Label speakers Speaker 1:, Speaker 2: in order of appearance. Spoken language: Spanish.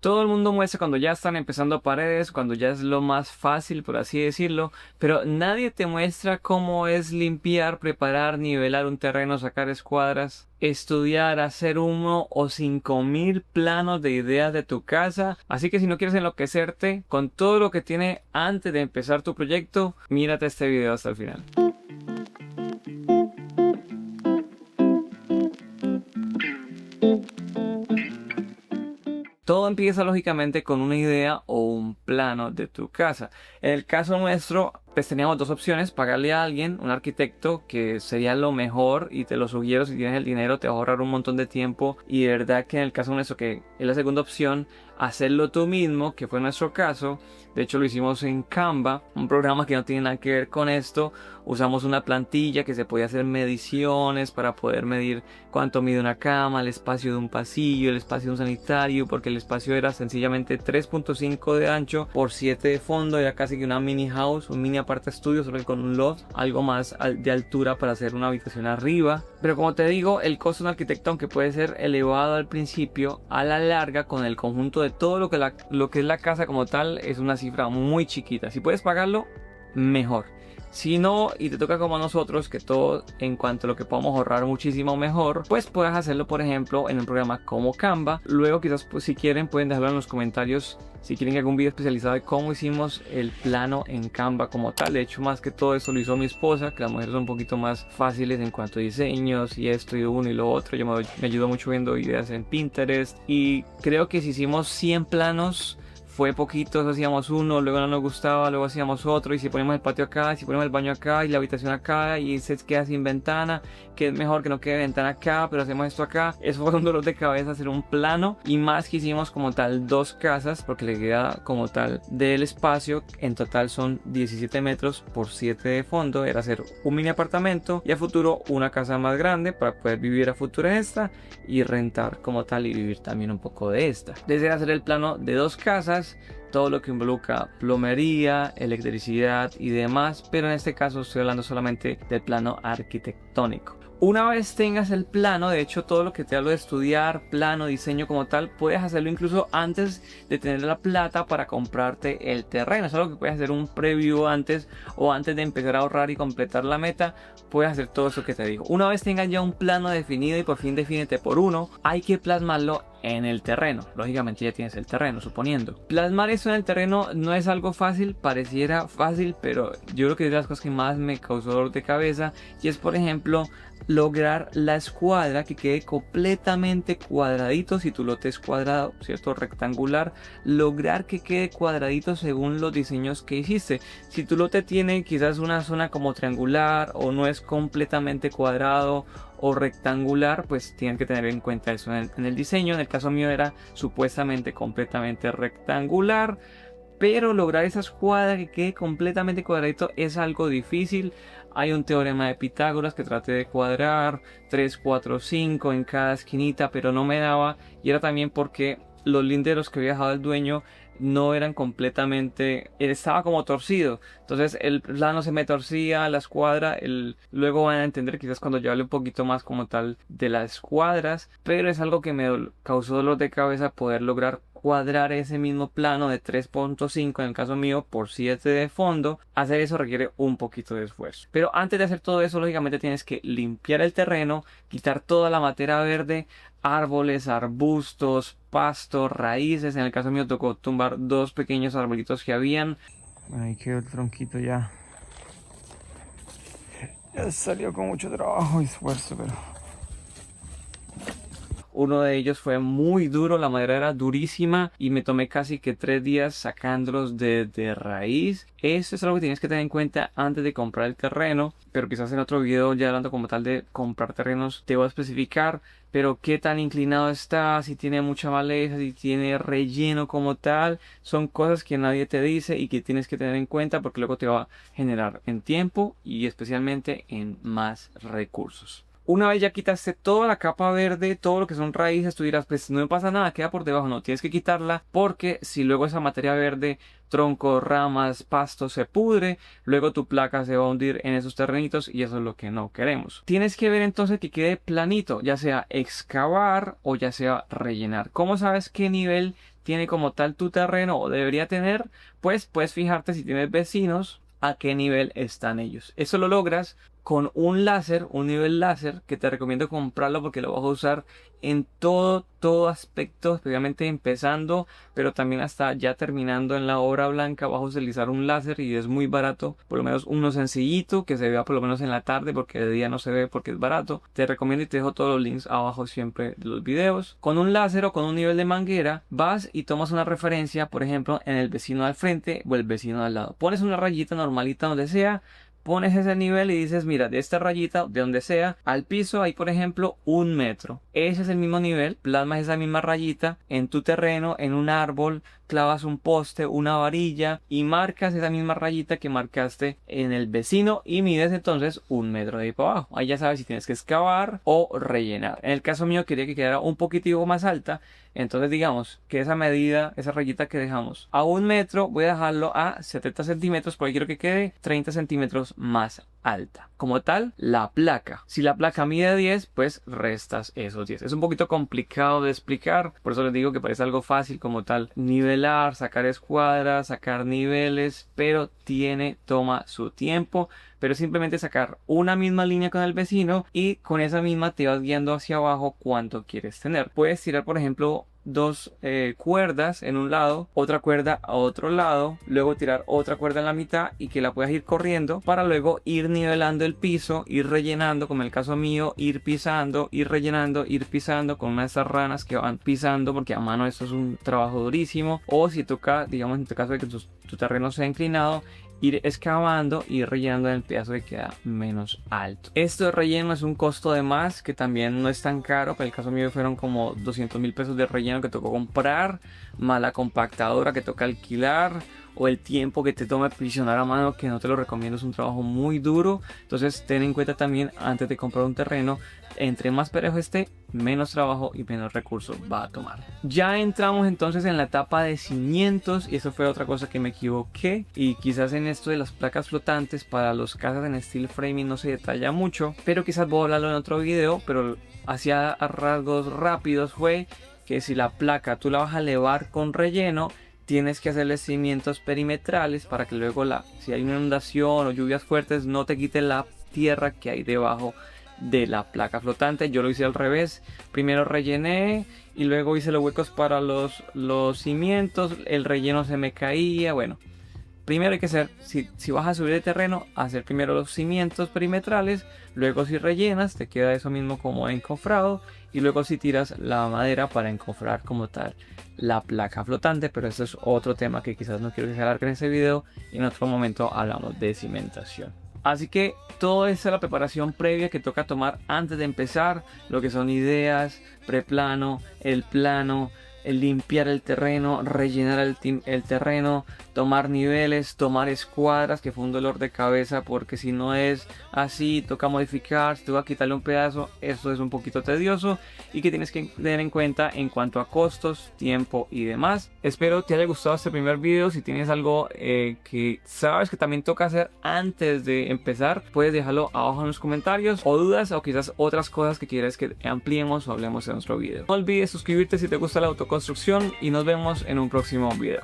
Speaker 1: Todo el mundo muestra cuando ya están empezando paredes, cuando ya es lo más fácil, por así decirlo, pero nadie te muestra cómo es limpiar, preparar, nivelar un terreno, sacar escuadras, estudiar, hacer 1 o 5.000 planos de ideas de tu casa. Así que si no quieres enloquecerte con todo lo que tiene antes de empezar tu proyecto, mírate este video hasta el final. Todo empieza lógicamente con una idea o un plano de tu casa. En el caso nuestro, pues teníamos dos opciones: pagarle a alguien, un arquitecto, que sería lo mejor, y te lo sugiero. Si tienes el dinero te va a ahorrar un montón de tiempo, y de verdad que en el caso nuestro, que es la segunda opción, hacerlo tú mismo, que fue nuestro caso. De hecho lo hicimos en Canva, un programa que no tiene nada que ver con esto. Usamos una plantilla que se podía hacer mediciones para poder medir cuánto mide una cama, el espacio de un pasillo, el espacio de un sanitario, porque el espacio era sencillamente 3.5 de ancho por 7 de fondo. Era casi que una mini house, un mini aparte estudio, solo que con un loft, algo más de altura para hacer una habitación arriba. Pero como te digo, el costo de un arquitecto, aunque puede ser elevado al principio, a la larga, con el conjunto de todo lo que es la casa como tal, es una cifra muy chiquita. Si puedes pagarlo, mejor. Si no, y te toca como a nosotros, que todo en cuanto a lo que podamos ahorrar muchísimo mejor, pues puedes hacerlo, por ejemplo, en un programa como Canva. Luego quizás, pues, si quieren, pueden dejarlo en los comentarios si quieren que haga un video especializado de cómo hicimos el plano en Canva como tal. De hecho, más que todo eso lo hizo mi esposa, que las mujeres son un poquito más fáciles en cuanto a diseños y esto y uno y lo otro. Yo me ayudó mucho viendo ideas en Pinterest, y creo que si hicimos 100 planos fue poquitos. Hacíamos uno, luego no nos gustaba, luego hacíamos otro, y si ponemos el patio acá, si ponemos el baño acá y la habitación acá, y se queda sin ventana, que es mejor que no quede ventana acá, pero hacemos esto acá. Eso fue un dolor de cabeza hacer un plano, y más que hicimos como tal dos casas, porque le queda como tal del espacio. En total son 17 metros por 7 de fondo. Era hacer un mini apartamento y a futuro una casa más grande para poder vivir a futuro en esta y rentar como tal y vivir también un poco de esta. Desde hacer el plano de dos casas, todo lo que involucra plomería, electricidad y demás, pero en este caso estoy hablando solamente del plano arquitectónico. Una vez tengas el plano, de hecho todo lo que te hablo de estudiar, plano, diseño como tal, puedes hacerlo incluso antes de tener la plata para comprarte el terreno. Es algo que puedes hacer un preview antes, o antes de empezar a ahorrar y completar la meta, puedes hacer todo eso que te digo. Una vez tengas ya un plano definido, y por fin defínete por uno, hay que plasmarlo en el terreno. Lógicamente ya tienes el terreno, suponiendo. Plasmar eso en el terreno no es algo fácil, pareciera fácil, pero yo creo que es de las cosas que más me causó dolor de cabeza, y es, por ejemplo, lograr la escuadra que quede completamente cuadradito. Si tu lote es cuadrado, cierto, rectangular, lograr que quede cuadradito según los diseños que hiciste. Si tu lote tiene quizás una zona como triangular, o no es completamente cuadrado o rectangular, pues tienen que tener en cuenta eso en el diseño. En el caso mío era supuestamente completamente rectangular, pero lograr esa escuadra que quede completamente cuadradito es algo difícil. Hay un teorema de Pitágoras que traté de cuadrar 3, 4, 5 en cada esquinita, pero no me daba, y era también porque los linderos que había dejado el dueño no eran completamente, estaba como torcido, entonces el plano se me torcía, la escuadra. Luego van a entender quizás cuando yo hable un poquito más como tal de las escuadras, pero es algo que me causó dolor de cabeza poder lograr cuadrar ese mismo plano de 3.5 en el caso mío por 7 de fondo. Hacer eso requiere un poquito de esfuerzo, pero antes de hacer todo eso, lógicamente tienes que limpiar el terreno, quitar toda la materia verde, árboles, arbustos, pastos, raíces. En el caso mío tocó tumbar dos pequeños arbolitos que habían. Bueno, ahí quedó el tronquito ya. Ya salió con mucho trabajo y esfuerzo, pero uno de ellos fue muy duro, la madera era durísima, y me tomé casi que 3 días sacándolos de raíz. Eso es algo que tienes que tener en cuenta antes de comprar el terreno, pero quizás en otro video, ya hablando como tal de comprar terrenos, te voy a especificar. Pero qué tan inclinado está, si tiene mucha maleza, si tiene relleno como tal, son cosas que nadie te dice y que tienes que tener en cuenta, porque luego te va a generar en tiempo y especialmente en más recursos. Una vez ya quitaste toda la capa verde, todo lo que son raíces, tú dirás, pues no me pasa nada, queda por debajo. No, tienes que quitarla, porque si luego esa materia verde, troncos, ramas, pasto, se pudre, luego tu placa se va a hundir en esos terrenitos, y eso es lo que no queremos. Tienes que ver entonces que quede planito, ya sea excavar o ya sea rellenar. ¿Cómo sabes qué nivel tiene como tal tu terreno o debería tener, pues puedes fijarte si tienes vecinos a qué nivel están ellos. Eso lo logras con un láser, un nivel láser, que te recomiendo comprarlo porque lo vas a usar en todo aspecto, especialmente empezando, pero también hasta ya terminando en la obra blanca vas a utilizar un láser y es muy barato, por lo menos uno sencillito que se vea por lo menos en la tarde porque de día no se ve porque es barato. Te recomiendo y te dejo todos los links abajo siempre de los videos. Con un láser o con un nivel de manguera vas y tomas una referencia, por ejemplo, en el vecino al frente o el vecino al lado. Pones una rayita normalita donde sea. Pones ese nivel y dices, mira, de esta rayita, de donde sea, al piso hay, por ejemplo, 1 metro. Ese es el mismo nivel, plasmas esa misma rayita en tu terreno, en un árbol, clavas un poste, una varilla y marcas esa misma rayita que marcaste en el vecino y mides entonces 1 metro de ahí para abajo. Ahí ya sabes si tienes que excavar o rellenar. En el caso mío quería que quedara un poquitico más alta, entonces digamos que esa medida, esa rayita que dejamos a 1 metro, voy a dejarlo a 70 centímetros porque quiero que quede 30 centímetros más alta. Como tal, la placa. Si la placa mide 10, pues restas esos 10. Es un poquito complicado de explicar, por eso les digo que parece algo fácil como tal. Nivelar, sacar escuadras, sacar niveles, pero toma su tiempo. Pero simplemente sacar una misma línea con el vecino y con esa misma te vas guiando hacia abajo cuánto quieres tener. Puedes tirar, por ejemplo, 2 cuerdas en un lado, otra cuerda a otro lado, luego tirar otra cuerda en la mitad y que la puedas ir corriendo para luego ir nivelando el piso, ir rellenando, como en el caso mío, ir pisando, ir rellenando, ir pisando con una de estas ranas que van pisando porque a mano esto es un trabajo durísimo. O si toca, digamos en tu caso de que tu terreno sea inclinado, ir excavando y rellenando en el pedazo que queda menos alto. Esto de relleno es un costo de más que también no es tan caro. Para el caso mío fueron como 200.000 pesos de relleno que tocó comprar, más la compactadora que toca alquilar, o el tiempo que te toma aprisionar a mano, que no te lo recomiendo, es un trabajo muy duro. Entonces ten en cuenta también antes de comprar un terreno, entre más parejo esté, menos trabajo y menos recursos va a tomar. Ya entramos entonces en la etapa de cimientos y eso fue otra cosa que me equivoqué, y quizás en esto de las placas flotantes para los casas en steel framing no se detalla mucho, pero quizás voy a hablarlo en otro video. Pero hacia rasgos rápidos fue que si la placa tú la vas a elevar con relleno, tienes que hacerle cimientos perimetrales para que luego si hay una inundación o lluvias fuertes no te quite la tierra que hay debajo de la placa flotante. Yo lo hice al revés, primero rellené y luego hice los huecos para los cimientos, el relleno se me caía. Bueno, primero hay que hacer, si vas a subir de terreno, hacer primero los cimientos perimetrales, luego si rellenas te queda eso mismo como encofrado, y luego si tiras la madera para encofrar como tal la placa flotante. Pero eso es otro tema que quizás no quiero que se alargue en este video, y en otro momento hablamos de cimentación. Así que toda esa es la preparación previa que toca tomar antes de empezar, lo que son ideas, preplano, el plano, el limpiar el terreno, rellenar el terreno, tomar niveles, tomar escuadras, que fue un dolor de cabeza porque si no es así toca modificar, si toca quitarle un pedazo, esto es un poquito tedioso y que tienes que tener en cuenta en cuanto a costos, tiempo y demás. Espero te haya gustado este primer video. Si tienes algo que sabes que también toca hacer antes de empezar, puedes dejarlo abajo en los comentarios, o dudas o quizás otras cosas que quieras que ampliemos o hablemos en nuestro video. No olvides suscribirte si te gusta la autoconstrucción y nos vemos en un próximo video.